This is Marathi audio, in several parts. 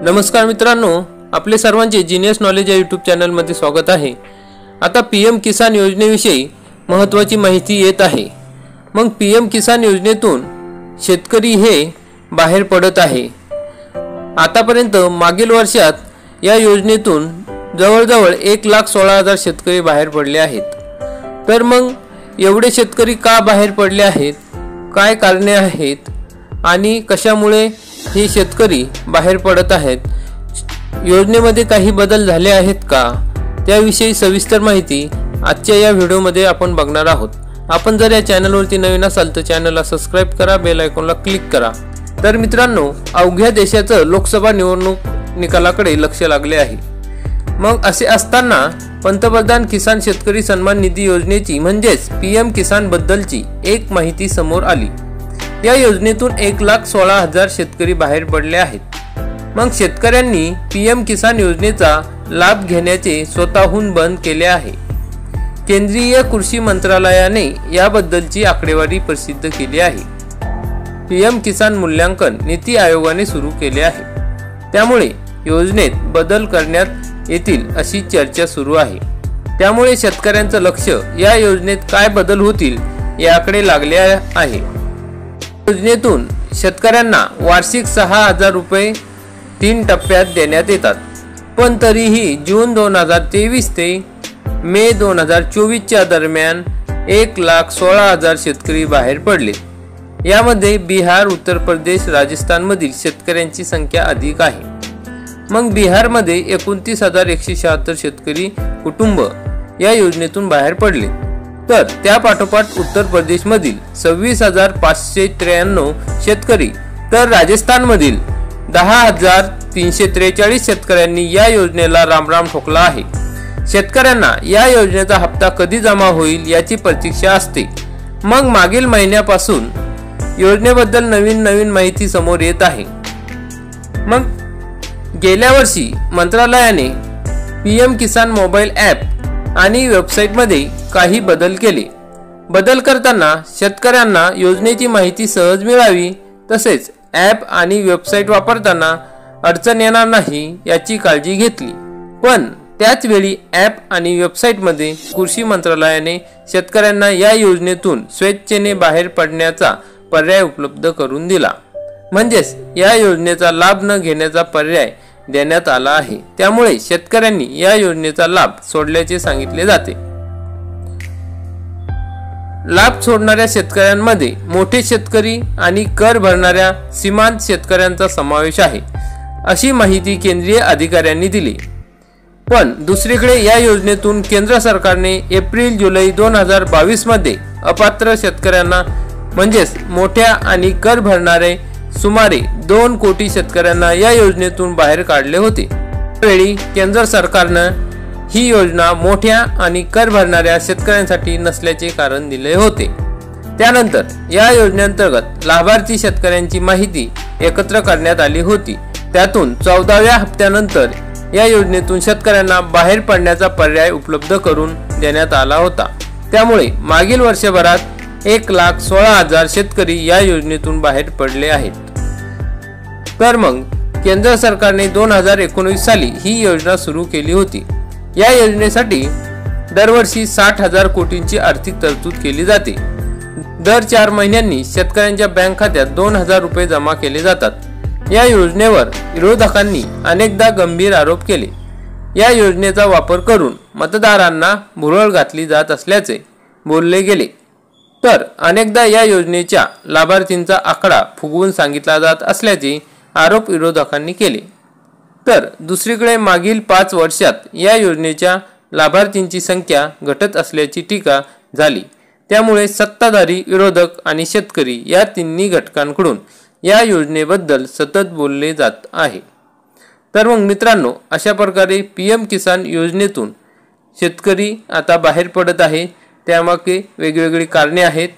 नमस्कार मित्रांनो, आपले सर्वांचे जीनियस नॉलेज या यूट्यूब चॅनलमध्ये स्वागत आहे। आता पीएम किसान योजनेविषयी महत्त्वाची माहिती येत आहे। मग पीएम किसान योजनेतून शेतकरी हे बाहेर पडत आहे। आतापर्यंत मागील वर्षात या योजनेतून जवळजवळ 1,16,000 शेतकरी बाहेर पडले आहेत। तर मग एवढे शेतकरी का बाहेर पडले आहेत, काय कारणे आहेत आणि कशामुळे हे शेतकरी बाहेर पडत आहेत, योजनेमध्ये काही बदल झाले आहेत का, त्याविषयी सविस्तर माहिती आजच्या या व्हिडिओमध्ये आपण बघणार आहोत। आपण जर या चॅनलवरती नवीन असाल तर चॅनलला सबस्क्राइब करा, बेल आयकॉनला क्लिक करा। तर मित्रांनो, अवघ्या देशाचं लोकसभा निवडणूक निकालाकडे लक्ष लागले आहे। मग असे असताना पंतप्रधान किसान शेतकरी सन्मान निधी योजनेची म्हणजेच पीएम किसान बद्दलची एक माहिती समोर आली। या योजनेतून 1,16,000 शेतकरी बाहेर पडले आहेत। मग शेतकऱ्यांनी पीएम किसान योजनेचा लाभ घेण्याचे स्वतःहून बंद केले आहे। केंद्रीय कृषी मंत्रालयाने याबद्दलची आकडेवारी प्रसिद्ध केली आहे। पीएम किसान मूल्यांकन नीती आयोगाने सुरू केले आहे, त्यामुळे योजनेत बदल करण्यात येतील अशी चर्चा सुरू आहे। त्यामुळे शेतकऱ्यांचं लक्ष या योजनेत काय बदल होतील याकडे लागले आहे। योजनेतून शेतकऱ्यांना वार्षिक 6,000 रुपये 3 टप्प्यात देण्यात येतात, पण तरीही जून 2023 ते मे 2024च्या दरम्यान 1,16,000 शेतकरी बाहेर पडले। यामध्ये बिहार, उत्तर प्रदेश, राजस्थानमधील शेतकऱ्यांची संख्या अधिक आहे। मग बिहारमध्ये 29,176 शेतकरी कुटुंब या योजनेतून बाहेर पडले, तर त्या पाठोपाठ उत्तर प्रदेशमधील 26,593 शेतकरी, तर राजस्थानमधील 10,343 शेतकऱ्यांनी या योजनेला रामराम ठोकला आहे। शेतकऱ्यांना या योजनेचा हप्ता कधी जमा होईल याची प्रतीक्षा असते। मग मागील महिन्यापासून योजनेबद्दल नवीन माहिती समोर येत आहे। मग गेल्या वर्षी मंत्रालयाने पीएम किसान मोबाईल ॲप आणि वेबसाईटमध्ये काही बदल केले। बदल करताना शेतकऱ्यांना योजनेची माहिती सहज मिळावी, तसेच ॲप आणि वेबसाईट वापरताना अडचण येणार नाही याची काळजी घेतली। पण त्याच वेळी ॲप आणि वेबसाईटमध्ये कृषी मंत्रालयाने शेतकऱ्यांना या योजनेतून स्वेच्छेने बाहेर पडण्याचा पर्याय उपलब्ध करून दिला। म्हणजेच या योजनेचा लाभ न घेण्याचा पर्याय देण्यात आला आहे। त्यामुळे शेतकऱ्यांनी या योजनेचा लाभ सोडल्याचे सांगितले जाते। लाभ सोडणाऱ्या शेतकऱ्यांमध्ये मोठे शेतकरी आणि कर भरणाऱ्या सीमांत शेतकऱ्यांचा समावेश आहे, अशी माहिती केंद्रीय अधिकाऱ्यांनी दिली। पण दुसरीकडे या योजनेतून केंद्र सरकारने एप्रिल-जुलै 2022 मध्ये अपात्र शेतकऱ्यांना म्हणजेच मोठ्या आणि कर भरणारे सुमारे 2 कोटी शेतकऱ्यांना या योजनेतून बाहेर काढले होते। त्यावेळी केंद्र सरकारनं ही योजना मोठ्या आणि कर भरणाऱ्या शेतकऱ्यांसाठी नसल्याचे कारण दिले होते। त्यानंतर या योजनेअंतर्गत लाभार्थी शेतकऱ्यांची माहिती एकत्र करण्यात आली होती। त्यातून 14व्या हप्त्यानंतर या योजनेतून शेतकऱ्यांना बाहेर पडण्याचा पर्याय उपलब्ध करून देण्यात आला होता। त्यामुळे मागील वर्षभरात 1,16,000 शेतकरी या योजनेतून बाहेर पडले आहेत। तर मग केंद्र सरकारने 2019 साली ही योजना सुरू केली होती। या योजनेसाठी दरवर्षी 60,000 कोटींची आर्थिक तरतूद केली जाते। दर 4 महिन्यांनी शेतकऱ्यांच्या बँक खात्यात 2,000 रुपये जमा केले जातात। या योजनेवर विरोधकांनी अनेकदा गंभीर आरोप केले। या योजनेचा वापर करून मतदारांना भुरळ घातली जात असल्याचे बोलले गेले। तर अनेकदा या योजनेच्या लाभार्थींचा आकडा फुगवून सांगितला जात असल्याचे आरोप विरोधकांनी केले। तर दुसरीकडे मागील 5 वर्षात या योजनेच्या लाभार्थींची संख्या घटत असल्याची टीका झाली। त्यामुळे सत्ताधारी, विरोधक आणि शेतकरी या तिन्ही घटकांकडून या योजनेबद्दल सतत बोलले जात आहे। तर मग मित्रांनो, अशा प्रकारे पीएम किसान योजनेतून शेतकरी आता बाहेर पडत आहे। त्यामागे वेगवेगळी कारणे आहेत।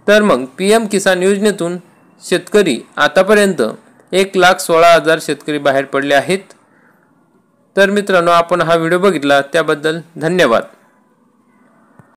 तर मग पीएम किसान योजनेतून शेतकरी आतापर्यंत 1,16,000 शेतकरी बाहेर पडले आहेत। तर मित्रांनो, आपण हा व्हिडिओ बघितला त्याबद्दल धन्यवाद।